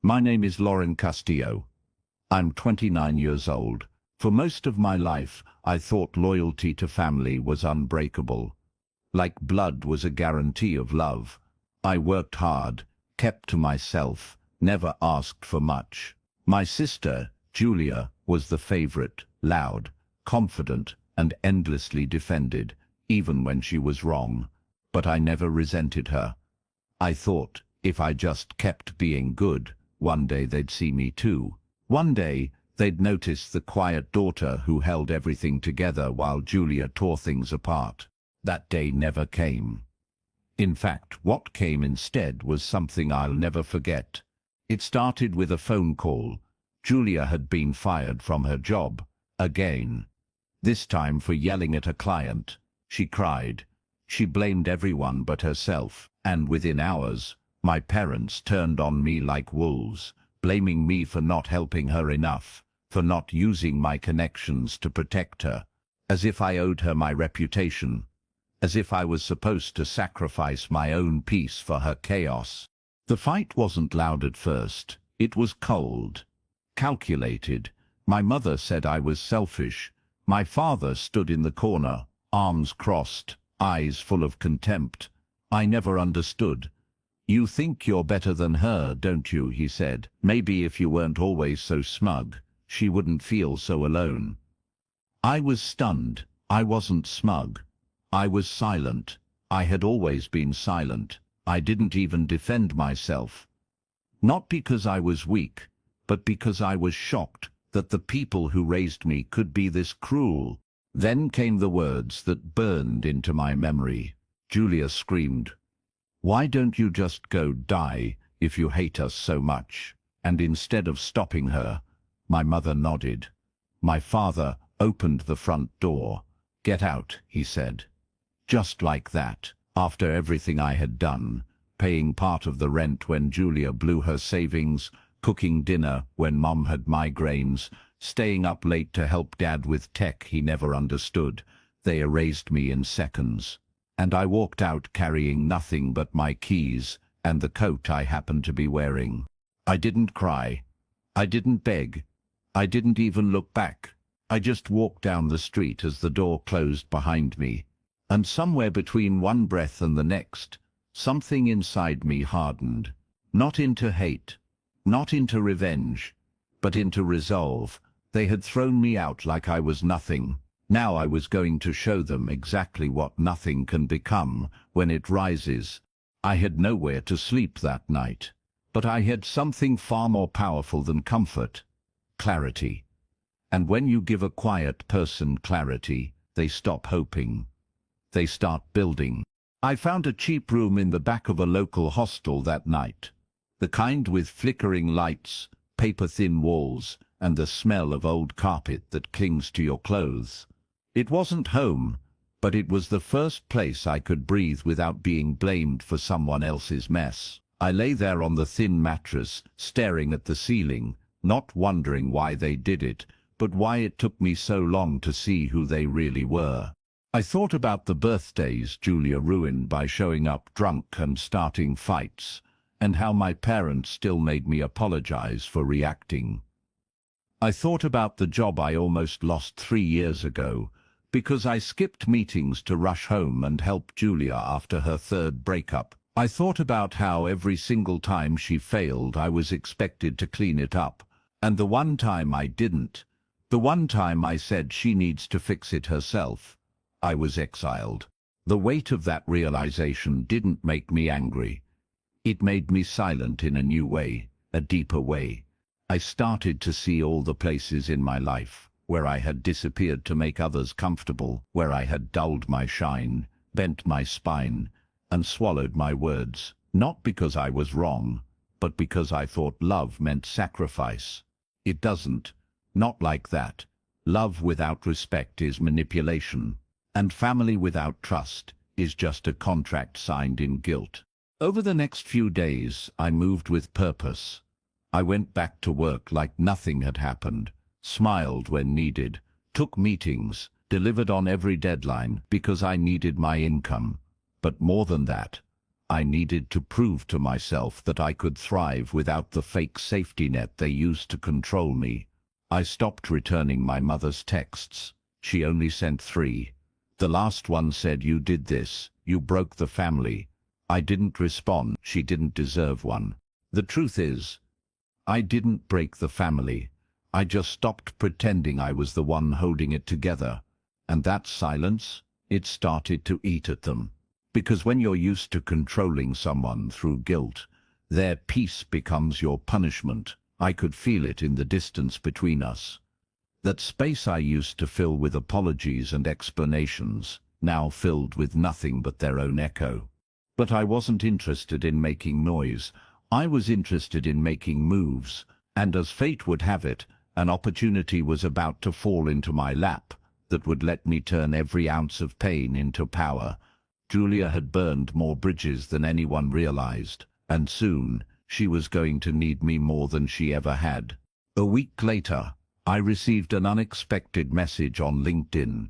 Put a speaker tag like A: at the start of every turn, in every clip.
A: My name is Lauren Castillo. I'm 29 years old. For most of my life, I thought loyalty to family was unbreakable. Like blood was a guarantee of love. I worked hard, kept to myself, never asked for much. My sister, Julia, was the favorite, loud, confident, and endlessly defended, even when she was wrong. But I never resented her. I thought, if I just kept being good, one day they'd see me too. One day, they'd notice the quiet daughter who held everything together while Julia tore things apart. That day never came. In fact, what came instead was something I'll never forget. It started with a phone call. Julia had been fired from her job, again. This time for yelling at a client. She cried. She blamed everyone but herself, and within hours, my parents turned on me like wolves, blaming me for not helping her enough, for not using my connections to protect her, as if I owed her my reputation, as if I was supposed to sacrifice my own peace for her chaos. The fight wasn't loud at first. It was cold, calculated. My mother said I was selfish. My father stood in the corner, arms crossed, eyes full of contempt. I never understood. "You think you're better than her, don't you?" he said. "Maybe if you weren't always so smug, she wouldn't feel so alone." I was stunned. I wasn't smug. I was silent. I had always been silent. I didn't even defend myself. Not because I was weak, but because I was shocked that the people who raised me could be this cruel. Then came the words that burned into my memory. Julia screamed, "Why don't you just go die if you hate us so much?" And instead of stopping her, my mother nodded. My father opened the front door. "Get out," he said. Just like that, after everything I had done, paying part of the rent when Julia blew her savings, cooking dinner when Mom had migraines, staying up late to help Dad with tech he never understood. They erased me in seconds. And I walked out carrying nothing but my keys and the coat I happened to be wearing. I didn't cry. I didn't beg. I didn't even look back. I just walked down the street as the door closed behind me. And somewhere between one breath and the next, something inside me hardened. Not into hate, not into revenge, but into resolve. They had thrown me out like I was nothing. Now I was going to show them exactly what nothing can become when it rises. I had nowhere to sleep that night, but I had something far more powerful than comfort: clarity. And when you give a quiet person clarity, they stop hoping. They start building. I found a cheap room in the back of a local hostel that night. The kind with flickering lights, paper-thin walls, and the smell of old carpet that clings to your clothes. It wasn't home, but it was the first place I could breathe without being blamed for someone else's mess. I lay there on the thin mattress, staring at the ceiling, not wondering why they did it, but why it took me so long to see who they really were. I thought about the birthdays Julia ruined by showing up drunk and starting fights, and how my parents still made me apologize for reacting. I thought about the job I almost lost 3 years ago, because I skipped meetings to rush home and help Julia after her third breakup. I thought about how every single time she failed I was expected to clean it up, and the one time I didn't, the one time I said she needs to fix it herself, I was exiled. The weight of that realization didn't make me angry. It made me silent in a new way, a deeper way. I started to see all the places in my life where I had disappeared to make others comfortable, where I had dulled my shine, bent my spine, and swallowed my words, not because I was wrong, but because I thought love meant sacrifice. It doesn't. Not like that. Love without respect is manipulation, and family without trust is just a contract signed in guilt. Over the next few days, I moved with purpose. I went back to work like nothing had happened, smiled when needed, took meetings, delivered on every deadline because I needed my income. But more than that, I needed to prove to myself that I could thrive without the fake safety net they used to control me. I stopped returning my mother's texts. She only sent 3. The last one said, "You did this. You broke the family." I didn't respond. She didn't deserve one. The truth is, I didn't break the family. I just stopped pretending I was the one holding it together. And that silence, it started to eat at them. Because when you're used to controlling someone through guilt, their peace becomes your punishment. I could feel it in the distance between us. That space I used to fill with apologies and explanations, now filled with nothing but their own echo. But I wasn't interested in making noise. I was interested in making moves. And as fate would have it, an opportunity was about to fall into my lap that would let me turn every ounce of pain into power. Julia had burned more bridges than anyone realized, and soon she was going to need me more than she ever had. A week later, I received an unexpected message on LinkedIn.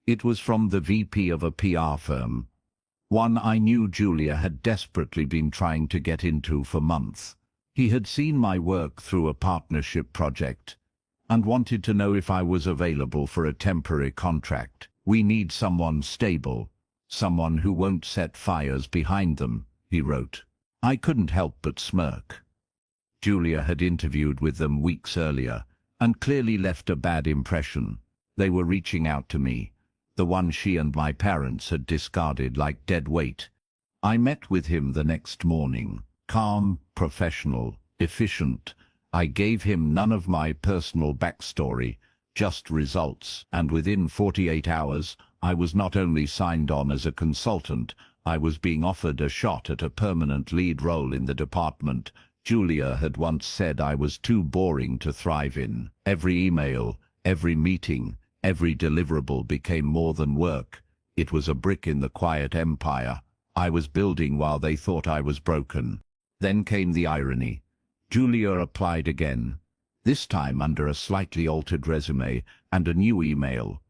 A: It was from the VP of a PR firm, one I knew Julia had desperately been trying to get into for months. He had seen my work through a partnership project and wanted to know if I was available for a temporary contract. "We need someone stable, someone who won't set fires behind them," he wrote. I couldn't help but smirk. Julia had interviewed with them weeks earlier and clearly left a bad impression. They were reaching out to me, the one she and my parents had discarded like dead weight. I met with him the next morning, calm, professional, efficient. I gave him none of my personal backstory, just results, and within 48 hours, I was not only signed on as a consultant, I was being offered a shot at a permanent lead role in the department. Julia had once said I was too boring to thrive in. Every email, every meeting, every deliverable became more than work. It was a brick in the quiet empire I was building while they thought I was broken. Then came the irony. Julia applied again, this time under a slightly altered resume and a new email.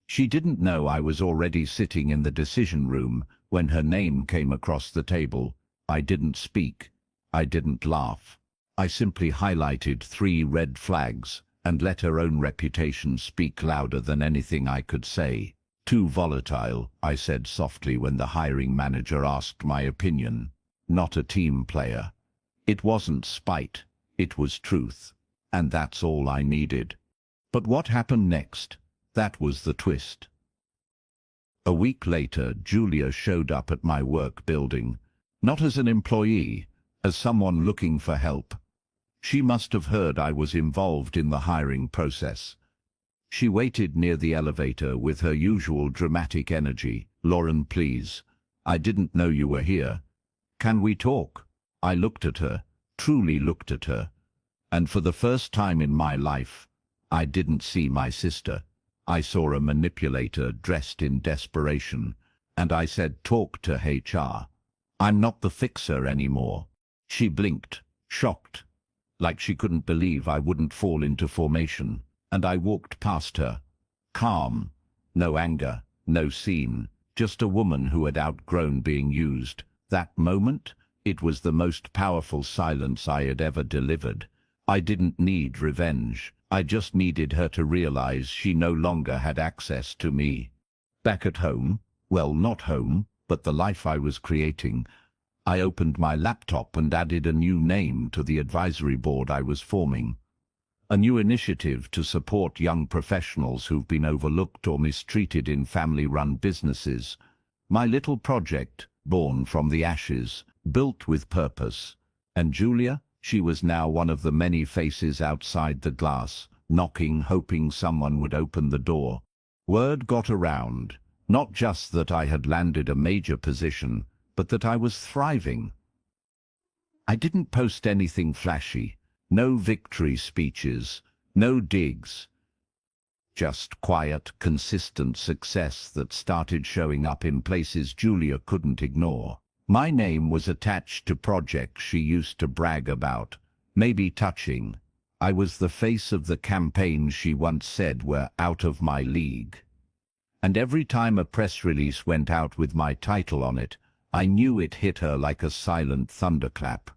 A: She didn't know I was already sitting in the decision room when her name came across the table. I didn't speak. I didn't laugh. I simply highlighted 3 red flags and let her own reputation speak louder than anything I could say. "Too volatile," I said softly when the hiring manager asked my opinion. "Not a team player." It wasn't spite, it was truth. And that's all I needed. But what happened next? That was the twist. A week later, Julia showed up at my work building, not as an employee, as someone looking for help. She must have heard I was involved in the hiring process. She waited near the elevator with her usual dramatic energy. "Lauren, please. I didn't know you were here. Can we talk?" I looked at her, truly looked at her. And for the first time in my life, I didn't see my sister. I saw a manipulator dressed in desperation, and I said, "Talk to HR. I'm not the fixer anymore." She blinked, shocked, like she couldn't believe I wouldn't fall into formation, and I walked past her, calm, no anger, no scene, just a woman who had outgrown being used. That moment, it was the most powerful silence I had ever delivered. I didn't need revenge. I just needed her to realize she no longer had access to me. Back at home, well, not home, but the life I was creating, I opened my laptop and added a new name to the advisory board I was forming. A new initiative to support young professionals who've been overlooked or mistreated in family-run businesses. My little project, born from the ashes, built with purpose. And Julia, she was now one of the many faces outside the glass, knocking, hoping someone would open the door. Word got around, not just that I had landed a major position, but that I was thriving. I didn't post anything flashy, no victory speeches, no digs. Just quiet, consistent success that started showing up in places Julia couldn't ignore. My name was attached to projects she used to brag about, maybe touching. I was the face of the campaigns she once said were out of my league. And every time a press release went out with my title on it, I knew it hit her like a silent thunderclap.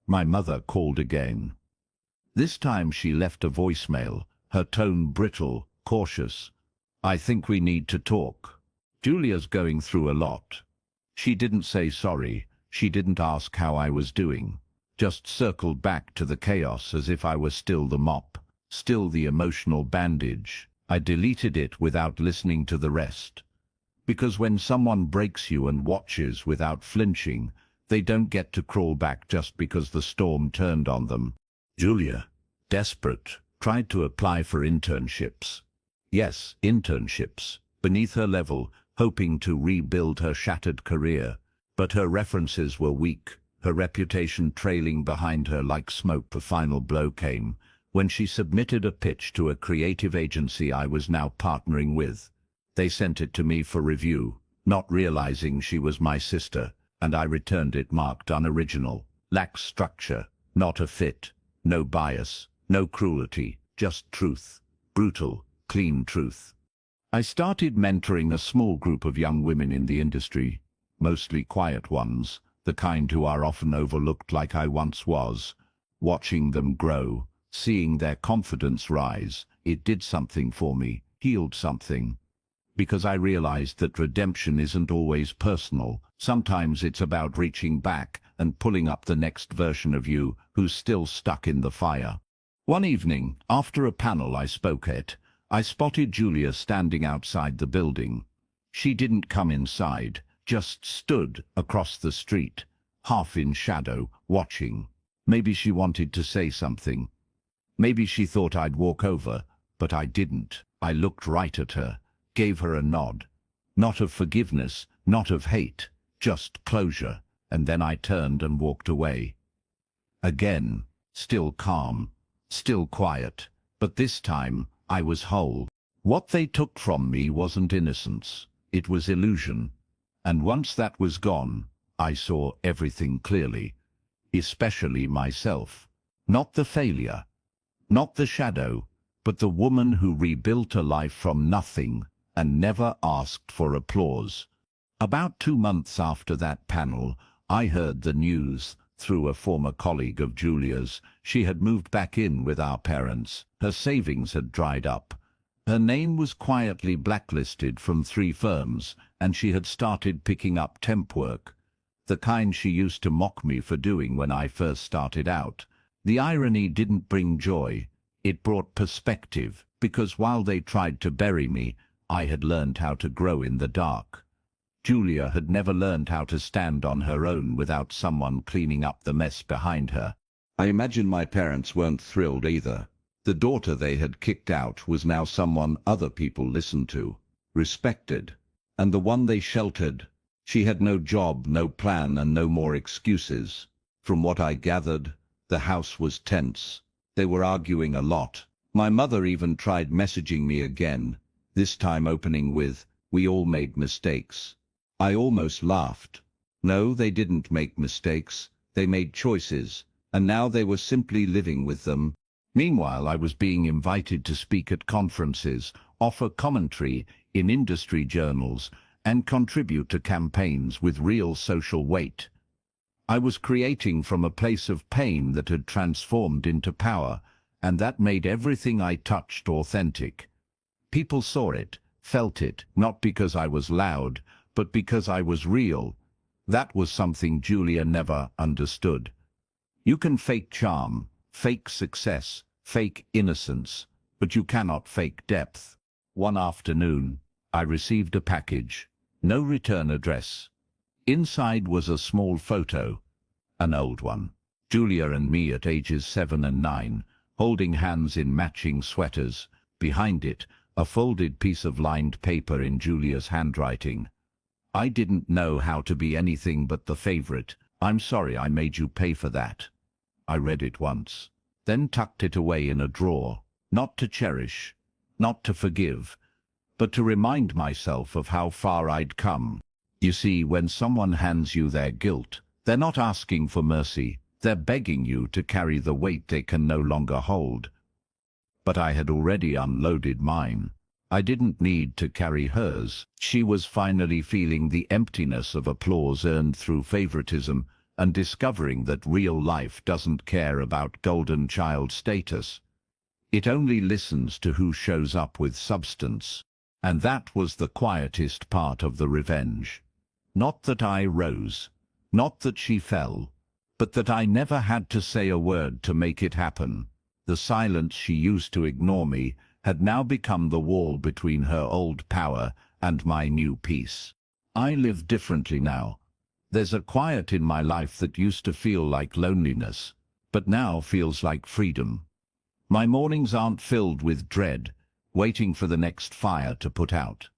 A: My mother called again. This time she left a voicemail, her tone brittle, cautious. "I think we need to talk. Julia's going through a lot." She didn't say sorry. She didn't ask how I was doing. Just circled back to the chaos as if I were still the mop, still the emotional bandage. I deleted it without listening to the rest. Because when someone breaks you and watches without flinching, they don't get to crawl back just because the storm turned on them. Julia, desperate, tried to apply for internships. Yes, internships, beneath her level, hoping to rebuild her shattered career. But her references were weak, her reputation trailing behind her like smoke. The final blow came when she submitted a pitch to a creative agency I was now partnering with. They sent it to me for review, not realizing she was my sister, and I returned it marked unoriginal. Lacks structure, not a fit, no bias, no cruelty, just truth. Brutal, clean truth. I started mentoring a small group of young women in the industry, mostly quiet ones, the kind who are often overlooked like I once was. Watching them grow, seeing their confidence rise, it did something for me, healed something. Because I realized that redemption isn't always personal. Sometimes it's about reaching back and pulling up the next version of you who's still stuck in the fire. One evening, after a panel I spoke at, I spotted Julia standing outside the building. She didn't come inside, just stood across the street, half in shadow, watching. Maybe she wanted to say something. Maybe she thought I'd walk over, but I didn't. I looked right at her, gave her a nod. Not of forgiveness, not of hate, just closure, and then I turned and walked away. Again, still calm, still quiet, but this time I was whole. What they took from me wasn't innocence, it was illusion. And once that was gone, I saw everything clearly, especially myself. Not the failure, not the shadow, but the woman who rebuilt a life from nothing and never asked for applause. About 2 months after that panel, I heard the news through a former colleague of Julia's. She had moved back in with our parents. Her savings had dried up. Her name was quietly blacklisted from 3 firms, and she had started picking up temp work, the kind she used to mock me for doing when I first started out. The irony didn't bring joy. It brought perspective, because while they tried to bury me, I had learned how to grow in the dark. Julia had never learned how to stand on her own without someone cleaning up the mess behind her. I imagine my parents weren't thrilled either. The daughter they had kicked out was now someone other people listened to, respected. And the one they sheltered, she had no job, no plan, and no more excuses. From what I gathered, the house was tense. They were arguing a lot. My mother even tried messaging me again, this time opening with, "We all made mistakes." I almost laughed. No, they didn't make mistakes. They made choices, and now they were simply living with them. Meanwhile, I was being invited to speak at conferences, offer commentary in industry journals, and contribute to campaigns with real social weight. I was creating from a place of pain that had transformed into power, and that made everything I touched authentic. People saw it, felt it, not because I was loud, but because I was real. That was something Julia never understood. You can fake charm, fake success, fake innocence, but you cannot fake depth. One afternoon, I received a package, no return address. Inside was a small photo, an old one. Julia and me at ages 7 and 9, holding hands in matching sweaters. Behind it, a folded piece of lined paper in Julia's handwriting. I didn't know how to be anything but the favorite. "I'm sorry I made you pay for that." I read it once, then tucked it away in a drawer, not to cherish, not to forgive, but to remind myself of how far I'd come. You see, when someone hands you their guilt, they're not asking for mercy, they're begging you to carry the weight they can no longer hold. But I had already unloaded mine. I didn't need to carry hers. She was finally feeling the emptiness of applause earned through favoritism and discovering that real life doesn't care about golden child status. It only listens to who shows up with substance. And that was the quietest part of the revenge. Not that I rose, not that she fell, but that I never had to say a word to make it happen. The silence she used to ignore me had now become the wall between her old power and my new peace. I live differently now. There's a quiet in my life that used to feel like loneliness, but now feels like freedom. My mornings aren't filled with dread, waiting for the next fire to put out.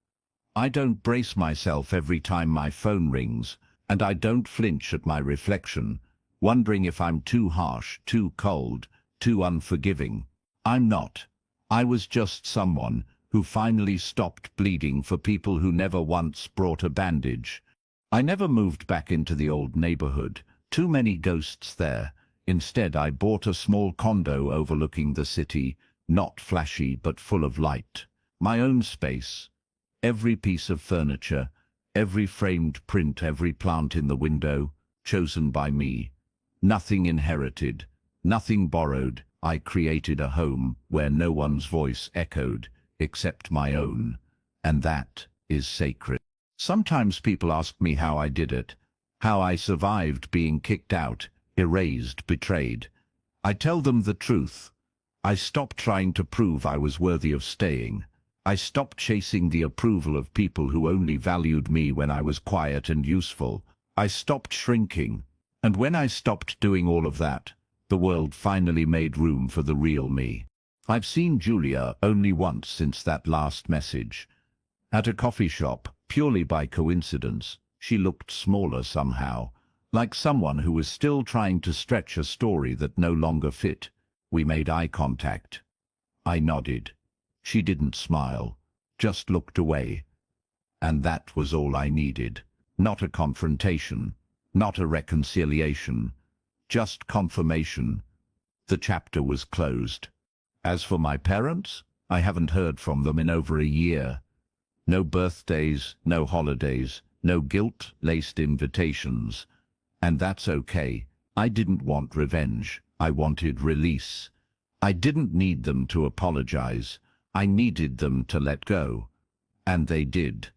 A: I don't brace myself every time my phone rings, and I don't flinch at my reflection, wondering if I'm too harsh, too cold, too unforgiving. I'm not. I was just someone who finally stopped bleeding for people who never once brought a bandage. I never moved back into the old neighborhood. Too many ghosts there. Instead, I bought a small condo overlooking the city, not flashy but full of light. My own space. Every piece of furniture, every framed print, every plant in the window, chosen by me. Nothing inherited, nothing borrowed. I created a home where no one's voice echoed except my own, and that is sacred. Sometimes people ask me how I did it, how I survived being kicked out, erased, betrayed. I tell them the truth. I stopped trying to prove I was worthy of staying. I stopped chasing the approval of people who only valued me when I was quiet and useful. I stopped shrinking, and when I stopped doing all of that, the world finally made room for the real me. I've seen Julia only once since that last message. At a coffee shop, purely by coincidence. She looked smaller somehow, like someone who was still trying to stretch a story that no longer fit. We made eye contact. I nodded. She didn't smile, just looked away. And that was all I needed. Not a confrontation, not a reconciliation, just confirmation. The chapter was closed. As for my parents, I haven't heard from them in over a year. No birthdays, no holidays, no guilt-laced invitations. And that's okay. I didn't want revenge. I wanted release. I didn't need them to apologize. I needed them to let go. And they did.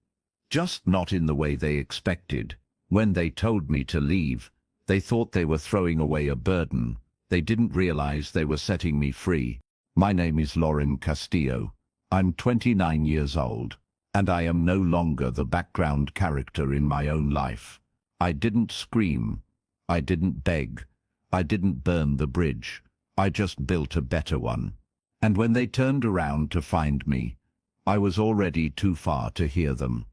A: Just not in the way they expected. When they told me to leave, they thought they were throwing away a burden. They didn't realize they were setting me free. My name is Lauren Castillo. I'm 29 years old, and I am no longer the background character in my own life. I didn't scream. I didn't beg. I didn't burn the bridge. I just built a better one. And when they turned around to find me, I was already too far to hear them.